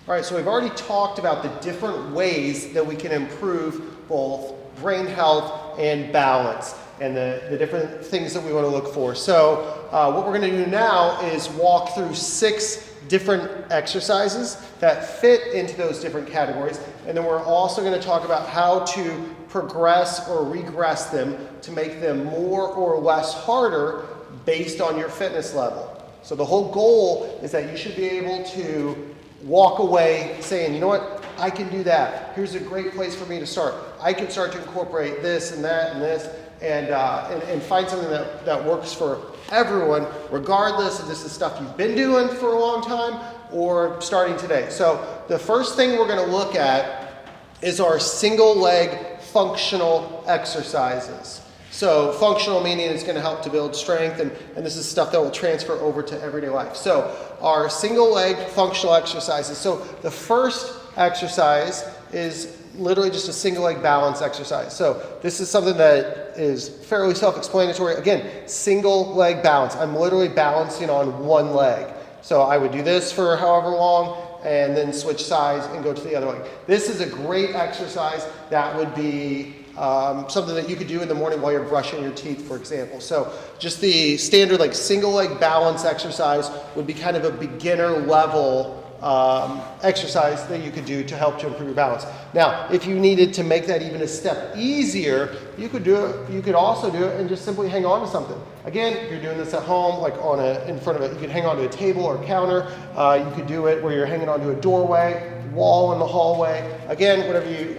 All right, so we've already talked about the different ways that we can improve both brain health and balance and the different things that we want to look for. So what we're going to do now is walk through 6 different exercises that fit into those different categories. And then we're also going to talk about how to progress or regress them to make them more or less harder based on your fitness level. So the whole goal is that you should be able to walk away saying, you know what, I can do that. Here's a great place for me to start. I can start to incorporate this and that and this and find something that works for everyone, regardless if this is stuff you've been doing for a long time or starting today. So the first thing we're going to look at is our single leg functional exercises. So functional meaning it's going to help to build strength, and this is stuff that will transfer over to everyday life. So our single leg functional exercises. So the first exercise is literally just a single leg balance exercise. So this is something that is fairly self-explanatory. Again, single leg balance. I'm literally balancing on one leg. So I would do this for however long and then switch sides and go to the other leg. This is a great exercise that would be something that you could do in the morning while you're brushing your teeth, for example. So just the standard like single leg balance exercise would be kind of a beginner level exercise that you could do to help to improve your balance. Now, if you needed to make that even a step easier, you could do it. You could also do it and just simply hang on to something. Again, if you're doing this at home, like in front of it, you could hang on to a table or a counter. You could do it where you're hanging onto a doorway, wall in the hallway. Again,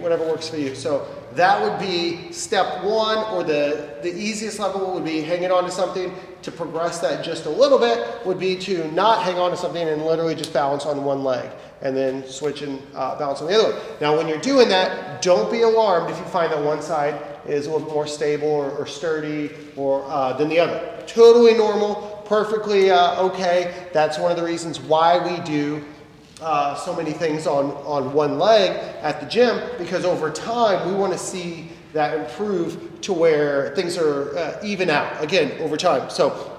whatever works for you. So that would be step 1, or the easiest level would be hanging on to something. To progress that just a little bit would be to not hang on to something and literally just balance on one leg and then switch and balance on the other leg. Now when you're doing that, don't be alarmed if you find that one side is a little bit more stable or sturdy or than the other. Totally normal, perfectly okay. That's one of the reasons why we do so many things on one leg at the gym, because over time we want to see that improve to where things are even out, again, over time. So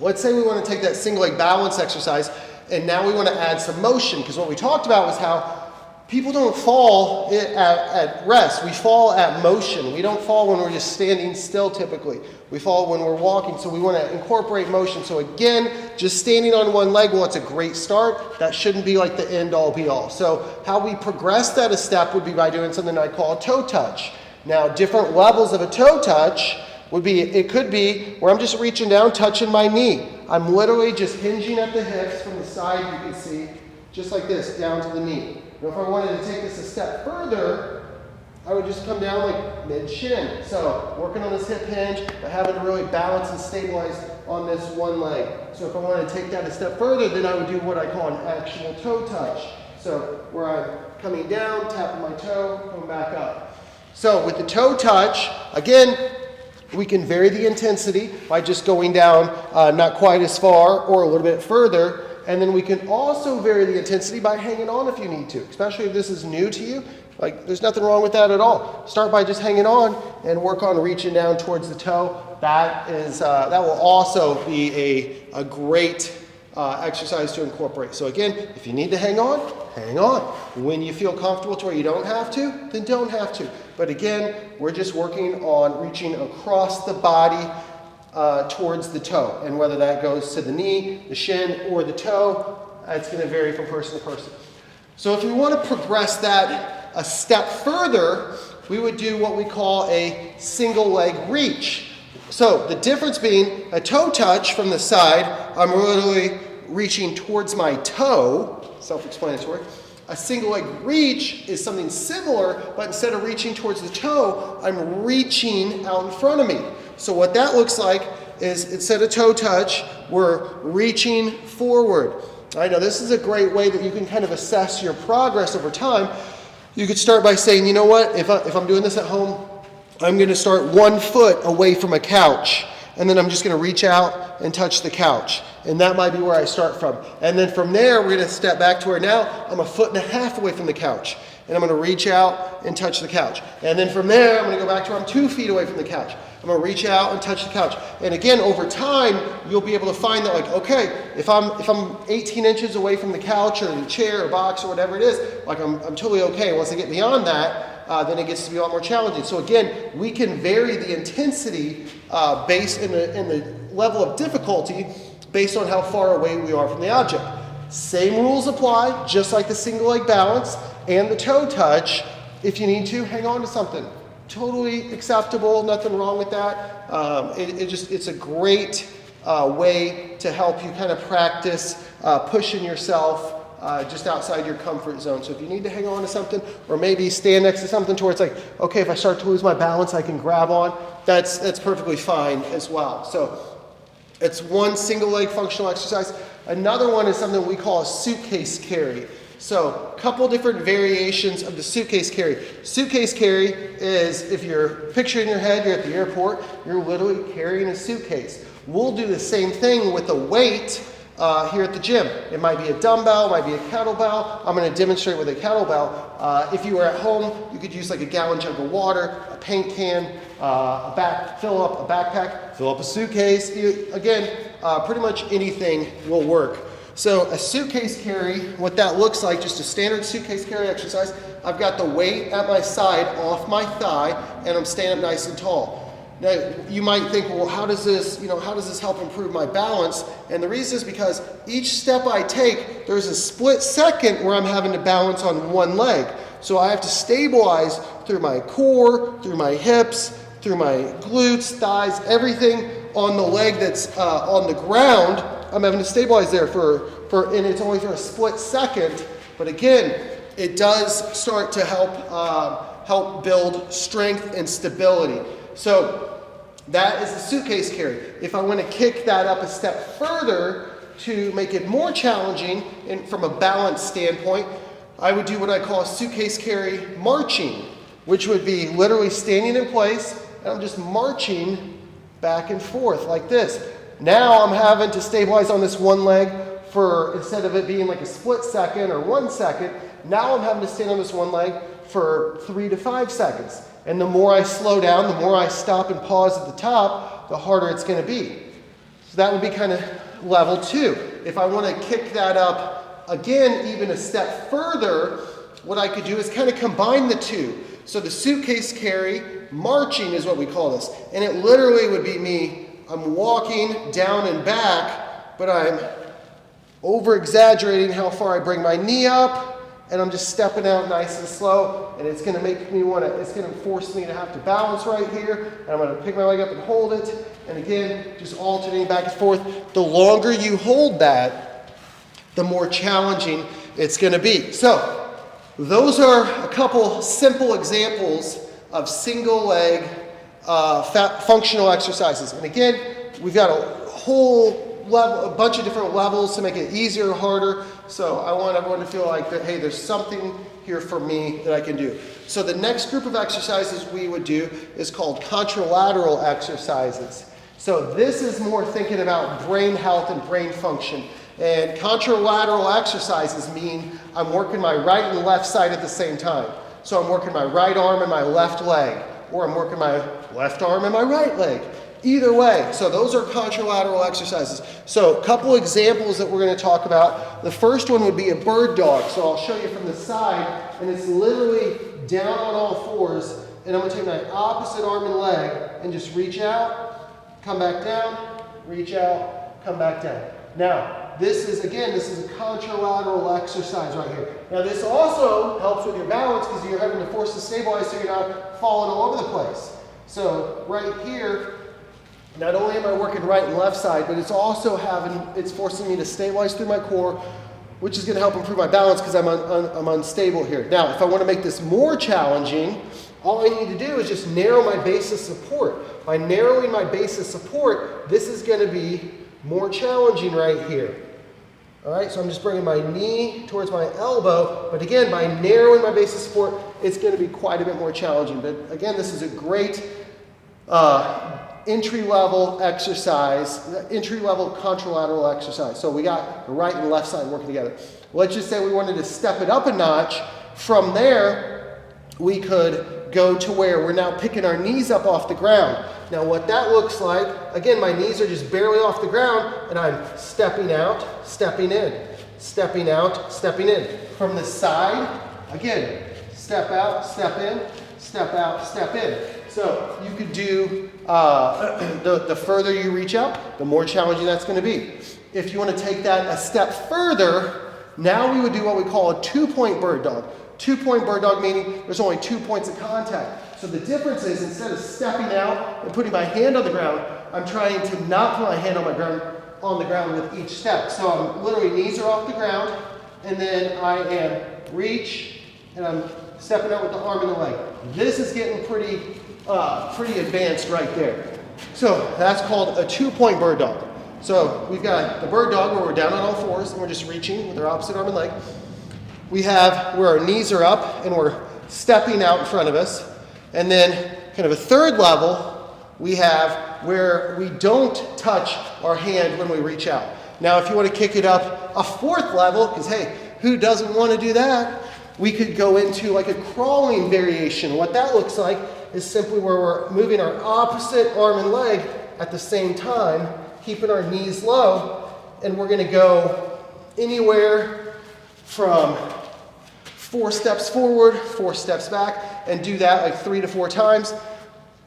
let's say we want to take that single leg balance exercise and now we want to add some motion, because what we talked about was how people don't fall at rest. We fall at motion. We don't fall when we're just standing still typically. We fall when we're walking, so we want to incorporate motion. So again, just standing on one leg, well, it's a great start. That shouldn't be like the end all be all. So how we progress that a step would be by doing something I call a toe touch. Now, different levels of a toe touch it could be where I'm just reaching down, touching my knee. I'm literally just hinging at the hips from the side, you can see, just like this, down to the knee. Now, if I wanted to take this a step further, I would just come down like mid-shin. So, working on this hip hinge, but having to really balance and stabilize on this one leg. So, if I wanted to take that a step further, then I would do what I call an actual toe touch. So, where I'm coming down, tapping my toe, coming back up. So with the toe touch, again, we can vary the intensity by just going down not quite as far or a little bit further. And then we can also vary the intensity by hanging on if you need to, especially if this is new to you. Like, there's nothing wrong with that at all. Start by just hanging on and work on reaching down towards the toe. That will also be a great exercise to incorporate. So again, if you need to hang on, hang on. When you feel comfortable to where you don't have to, then don't have to. But again, we're just working on reaching across the body towards the toe. And whether that goes to the knee, the shin, or the toe, it's going to vary from person to person. So if we want to progress that a step further, we would do what we call a single leg reach. So the difference being a toe touch from the side, I'm literally reaching towards my toe, self-explanatory. A single leg reach is something similar, but instead of reaching towards the toe, I'm reaching out in front of me. So what that looks like is instead of toe touch, we're reaching forward. All right, now this is a great way that you can kind of assess your progress over time. You could start by saying, you know what, if I'm doing this at home, I'm going to start 1 foot away from a couch. and then I'm just going to reach out and touch the couch. And that might be where I start from. And then from there, we're going to step back to where now I'm 1.5 feet away from the couch. And I'm going to reach out and touch the couch. And then from there, I'm going to go back to where I'm 2 feet away from the couch. I'm going to reach out and touch the couch. And again, over time, you'll be able to find that, like, okay, if I'm 18 inches away from the couch or the chair or box or whatever it is, like I'm totally okay. Once I get beyond that, then it gets to be a lot more challenging. So again, we can vary the intensity based in the level of difficulty based on how far away we are from the object. Same rules apply, just like the single leg balance and the toe touch. If you need to, hang on to something. Totally acceptable, nothing wrong with that. It's a great way to help you kind of practice pushing yourself just outside your comfort zone. So if you need to hang on to something, or maybe stand next to something to where it's like, okay, if I start to lose my balance, I can grab on, that's perfectly fine as well. So it's one single leg functional exercise. Another one is something we call a suitcase carry. So a couple different variations of the suitcase carry. Suitcase carry is, if you're picturing in your head, you're at the airport, you're literally carrying a suitcase. We'll do the same thing with a weight here at the gym. It might be a dumbbell, it might be a kettlebell. I'm going to demonstrate with a kettlebell. If you were at home, you could use like a gallon jug of water, a paint can, fill up a backpack, fill up a suitcase. Again, pretty much anything will work. So a suitcase carry, what that looks like, just a standard suitcase carry exercise. I've got the weight at my side off my thigh, and I'm standing up nice and tall. Now, you might think, well, how does this help improve my balance? And the reason is because each step I take, there's a split second where I'm having to balance on one leg. So I have to stabilize through my core, through my hips, through my glutes, thighs, everything on the leg that's on the ground. I'm having to stabilize there and it's only for a split second. But again, it does start to help build strength and stability. So that is the suitcase carry. If I want to kick that up a step further to make it more challenging and from a balance standpoint, I would do what I call a suitcase carry marching, which would be literally standing in place and I'm just marching back and forth like this. Now I'm having to stabilize on this one leg for, instead of it being like a split second or 1 second, now I'm having to stand on this one leg for 3 to 5 seconds. And the more I slow down, the more I stop and pause at the top, the harder it's going to be. So that would be kind of level 2. If I want to kick that up again, even a step further, what I could do is kind of combine the two. So the suitcase carry, marching is what we call this. And it literally would be me, I'm walking down and back, but I'm over-exaggerating how far I bring my knee up, and I'm just stepping out nice and slow, and it's going to make me it's going to force me to have to balance right here, and I'm going to pick my leg up and hold it, and again, just alternating back and forth. The longer you hold that, the more challenging it's going to be. So those are a couple simple examples of single leg functional exercises. And again, we've got a bunch of different levels to make it easier or harder. So I want everyone to feel like that, hey, there's something here for me that I can do. So the next group of exercises we would do is called contralateral exercises. So this is more thinking about brain health and brain function. And contralateral exercises mean I'm working my right and left side at the same time. So I'm working my right arm and my left leg, or I'm working my left arm and my right leg. Either way, so those are contralateral exercises. So a couple examples that we're going to talk about. The first one would be a bird dog. So I'll show you from the side, and it's literally down on all fours, and I'm going to take my opposite arm and leg and just reach out, come back down, reach out, come back down. Now, this is a contralateral exercise right here. Now, this also helps with your balance because you're having to force to stabilize so you're not falling all over the place. So right here, not only am I working right and left side, but it's also forcing me to stabilize through my core, which is going to help improve my balance because I'm unstable here. Now, if I want to make this more challenging, all I need to do is just narrow my base of support. By narrowing my base of support, this is going to be more challenging right here. All right, so I'm just bringing my knee towards my elbow, but again, by narrowing my base of support, it's going to be quite a bit more challenging. But again, this is a great entry-level exercise, entry-level contralateral exercise. So we got the right and left side working together. Let's just say we wanted to step it up a notch. From there, we could go to where we're now picking our knees up off the ground. Now what that looks like, again, my knees are just barely off the ground, and I'm stepping out, stepping in, stepping out, stepping in. From the side, again, step out, step in, step out, step in. So you could do, the further you reach out, the more challenging that's going to be. If you want to take that a step further, now we would do what we call a 2-point bird dog. 2-point bird dog meaning there's only 2 points of contact. So the difference is instead of stepping out and putting my hand on the ground, I'm trying to not put my hand on the ground with each step. So I'm literally, knees are off the ground, and then I am reach, and I'm stepping out with the arm and the leg. This is getting pretty advanced right there. So that's called a 2-point bird dog. So we've got the bird dog where we're down on all fours and we're just reaching with our opposite arm and leg. We have where our knees are up and we're stepping out in front of us. And then kind of a third level, we have where we don't touch our hand when we reach out. Now if you want to kick it up a fourth level, because hey, who doesn't want to do that? We could go into like a crawling variation. What that looks like is simply where we're moving our opposite arm and leg at the same time, keeping our knees low, and we're going to go anywhere from 4 steps forward, 4 steps back, and do that like 3 to 4 times.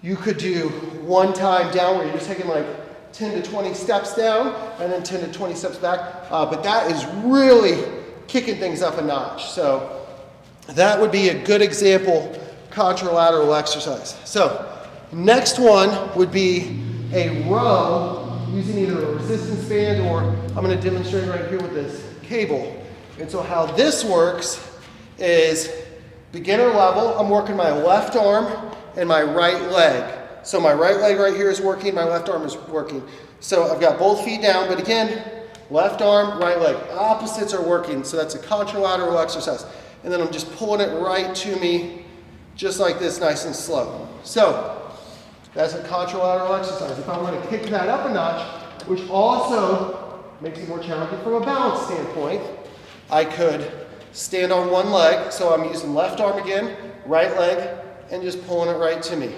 You could do 1 time down where you're just taking like 10 to 20 steps down and then 10 to 20 steps back. But that is really kicking things up a notch. So that would be a good example contralateral exercise. So next one would be a row using either a resistance band or I'm going to demonstrate right here with this cable. And so how this works is beginner level, I'm working my left arm and my right leg. So my right leg right here is working, my left arm is working. So I've got both feet down, but again, left arm, right leg. Opposites are working, so that's a contralateral exercise. And then I'm just pulling it right to me, just like this, nice and slow. So that's a contralateral exercise. If I want to kick that up a notch, which also makes it more challenging from a balance standpoint, I could stand on one leg, so I'm using left arm again, right leg, and just pulling it right to me.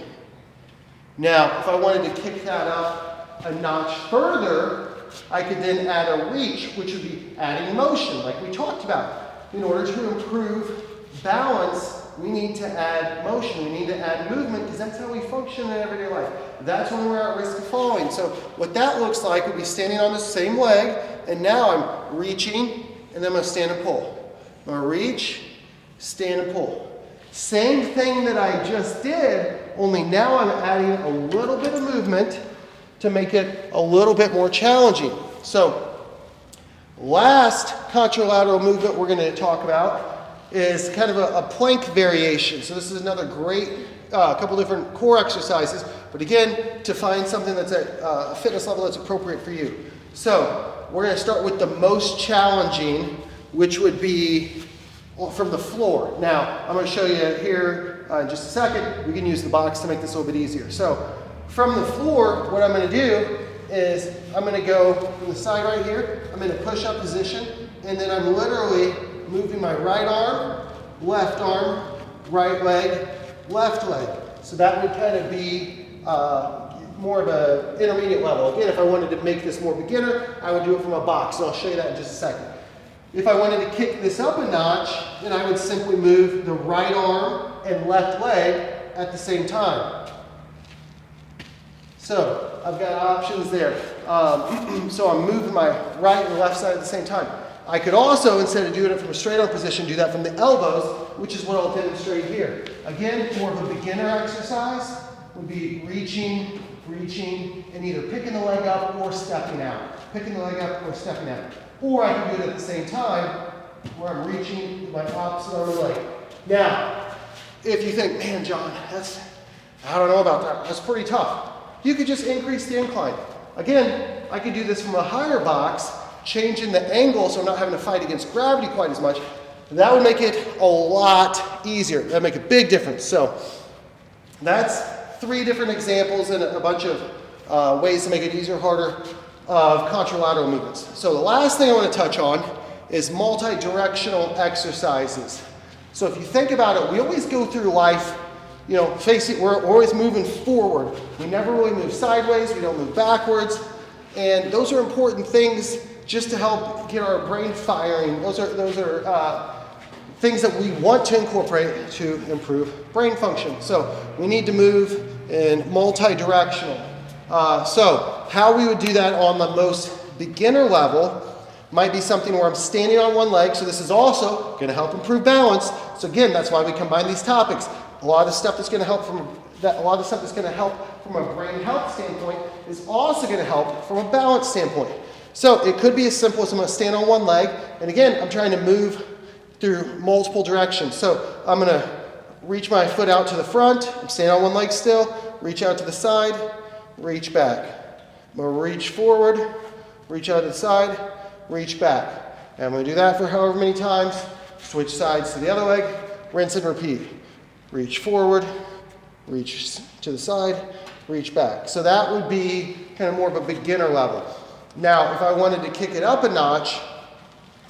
Now, if I wanted to kick that up a notch further, I could then add a reach, which would be adding motion, like we talked about. In order to improve balance, we need to add motion, we need to add movement, because that's how we function in everyday life. That's when we're at risk of falling. So what that looks like would be standing on the same leg, and now I'm reaching, and then I'm going to stand and pull. I'm going to reach, stand and pull. Same thing that I just did, only now I'm adding a little bit of movement to make it a little bit more challenging. So last contralateral movement we're going to talk about is kind of a plank variation. So this is another great couple different core exercises, but again, to find something that's at a fitness level that's appropriate for you. So we're going to start with the most challenging, which would be from the floor. Now, I'm going to show you here in just a second. We can use the box to make this a little bit easier. So from the floor, what I'm going to do is I'm going to go from the side right here. I'm in a push-up position, and then I'm literally moving my right arm, right leg, left leg. So that would kind of be more of an intermediate level. Again, if I wanted to make this more beginner, I would do it from a box, and I'll show you that in just a second. If I wanted to kick this up a notch, then I would simply move the right arm and left leg at the same time. So I've got options there. So I'm moving my right and left side at the same time. I could also, instead of doing it from a straight arm position, do that from the elbows, which is what I'll demonstrate here. Again, more of a beginner exercise would be reaching, and either picking the leg up or stepping out. Picking the leg up or stepping out. Or I can do it at the same time, where I'm reaching with my opposite arm and leg. Now, if you think, man, John, I don't know about that. That's pretty tough. You could just increase the incline. Again, I could do this from a higher box, changing the angle so I'm not having to fight against gravity quite as much. That would make it a lot easier. That would make a big difference. So that's 3 different examples and a bunch of ways to make it easier or harder of contralateral movements. So the last thing I want to touch on is multi-directional exercises. So if you think about it, we always go through life, you know, we're always moving forward. We never really move sideways, we don't move backwards. And those are important things just to help get our brain firing. Those are things that we want to incorporate to improve brain function. So we need to move in multi-directional. So how we would do that on the most beginner level might be something where I'm standing on one leg. So this is also going to help improve balance. So again, that's why we combine these topics. A lot of the stuff that's going to help from a brain health standpoint is also going to help from a balance standpoint. So it could be as simple as I'm going to stand on one leg, and again, I'm trying to move through multiple directions. So I'm going to reach my foot out to the front, I'm standing on one leg still, reach out to the side, reach back. I'm going to reach forward, reach out to the side, reach back. And I'm going to do that for however many times, switch sides to the other leg, rinse and repeat. Reach forward, reach to the side, reach back. So that would be kind of more of a beginner level. Now, if I wanted to kick it up a notch,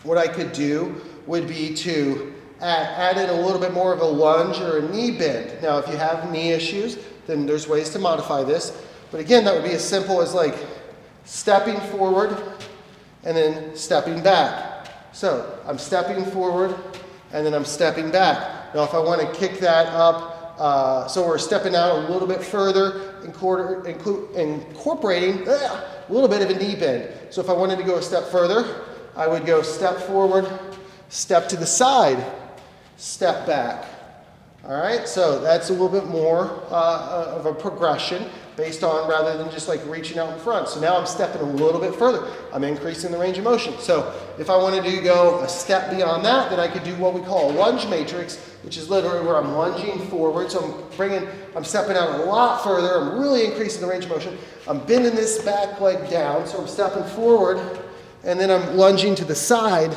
what I could do would be to add in a little bit more of a lunge or a knee bend. Now, if you have knee issues, then there's ways to modify this. But again, that would be as simple as like stepping forward and then stepping back. So I'm stepping forward and then I'm stepping back. Now, if I want to kick that up, so we're stepping out a little bit further, incorporating a little bit of a knee bend. So if I wanted to go a step further, I would go step forward, step to the side, step back. All right, so that's a little bit more of a progression based on rather than just like reaching out in front. So now I'm stepping a little bit further. I'm increasing the range of motion. So if I wanted to go a step beyond that, then I could do what we call a lunge matrix, which is literally where I'm lunging forward. So I'm stepping out a lot further. I'm really increasing the range of motion. I'm bending this back leg down. So I'm stepping forward and then I'm lunging to the side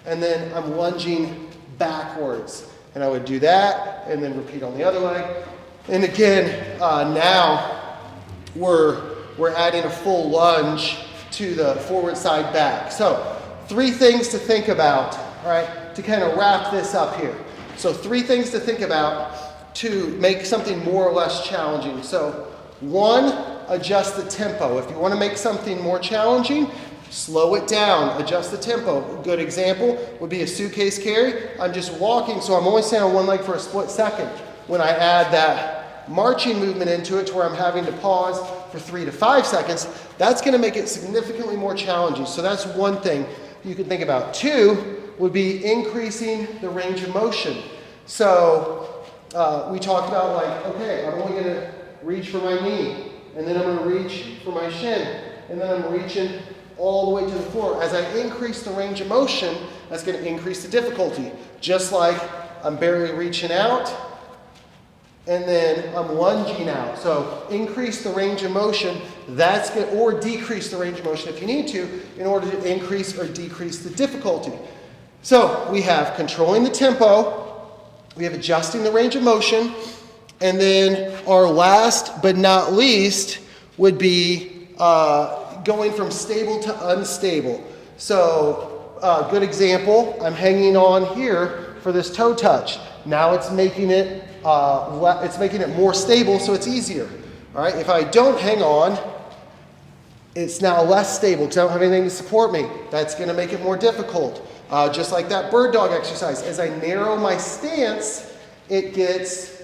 and then I'm lunging backwards. And I would do that and then repeat on the other leg. And again, now we're adding a full lunge to the forward side back. So 3 things to think about, all right, to kind of wrap this up here. So 3 things to think about to make something more or less challenging. So 1, adjust the tempo. If you want to make something more challenging, slow it down, adjust the tempo. A good example would be a suitcase carry. I'm just walking, so I'm only standing on one leg for a split second. When I add that marching movement into it to where I'm having to pause for 3 to 5 seconds, that's going to make it significantly more challenging. So that's one thing you can think about. 2 would be increasing the range of motion. So we talked about like, okay, I'm only going to reach for my knee, and then I'm going to reach for my shin, and then I'm reaching all the way to the floor. As I increase the range of motion, that's going to increase the difficulty. Just like I'm barely reaching out, and then I'm lunging out. So increase the range of motion, or decrease the range of motion if you need to, in order to increase or decrease the difficulty. So we have controlling the tempo, we have adjusting the range of motion, and then our last but not least would be going from stable to unstable. So good example, I'm hanging on here for this toe touch. Now it's making it more stable, so it's easier. All right, if I don't hang on, it's now less stable because I don't have anything to support me. That's going to make it more difficult. Just like that bird dog exercise, as I narrow my stance, it gets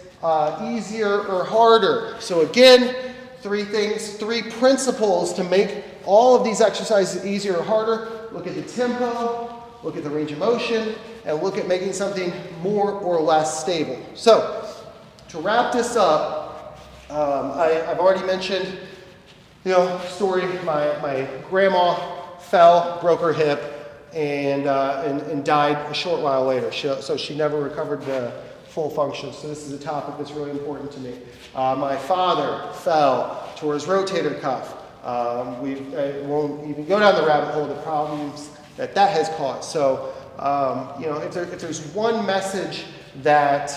easier or harder. So again, 3 principles to make all of these exercises easier or harder. Look at the tempo, look at the range of motion, and look at making something more or less stable. So to wrap this up, I've already mentioned, story. My grandma fell, broke her hip, and died a short while later. So she never recovered the full function. So this is a topic that's really important to me. My father fell, tore his rotator cuff. I won't even go down the rabbit hole of the problems that has caused. So, if there's one message that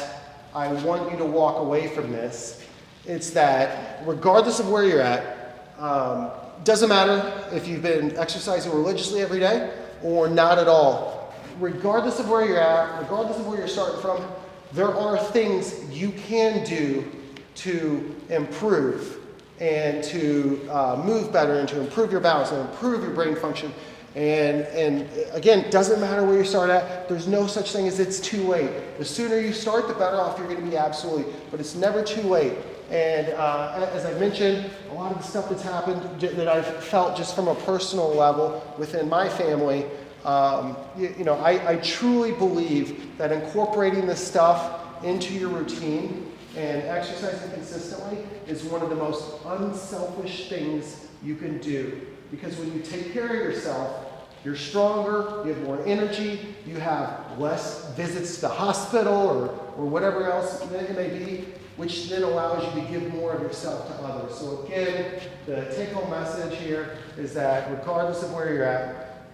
I want you to walk away from this, it's that regardless of where you're at, Doesn't matter if you've been exercising religiously every day or not at all. Regardless of where you're at, regardless of where you're starting from, there are things you can do to improve and to move better and to improve your balance and improve your brain function. And again, it doesn't matter where you start at. There's no such thing as it's too late. The sooner you start, the better off you're going to be, absolutely. But it's never too late. And as I mentioned, a lot of the stuff that's happened that I've felt just from a personal level within my family, I truly believe that incorporating this stuff into your routine and exercising consistently is one of the most unselfish things you can do. Because when you take care of yourself, you're stronger, you have more energy, you have less visits to the hospital or whatever else it may be, which then allows you to give more of yourself to others. So again, the take-home message here is that regardless of where you're at,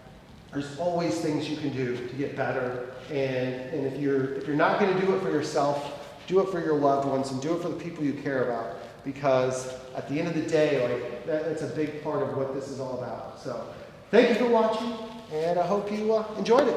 there's always things you can do to get better. And if you're not going to do it for yourself, do it for your loved ones and do it for the people you care about. Because at the end of the day, that's a big part of what this is all about. So thank you for watching, and I hope you enjoyed it.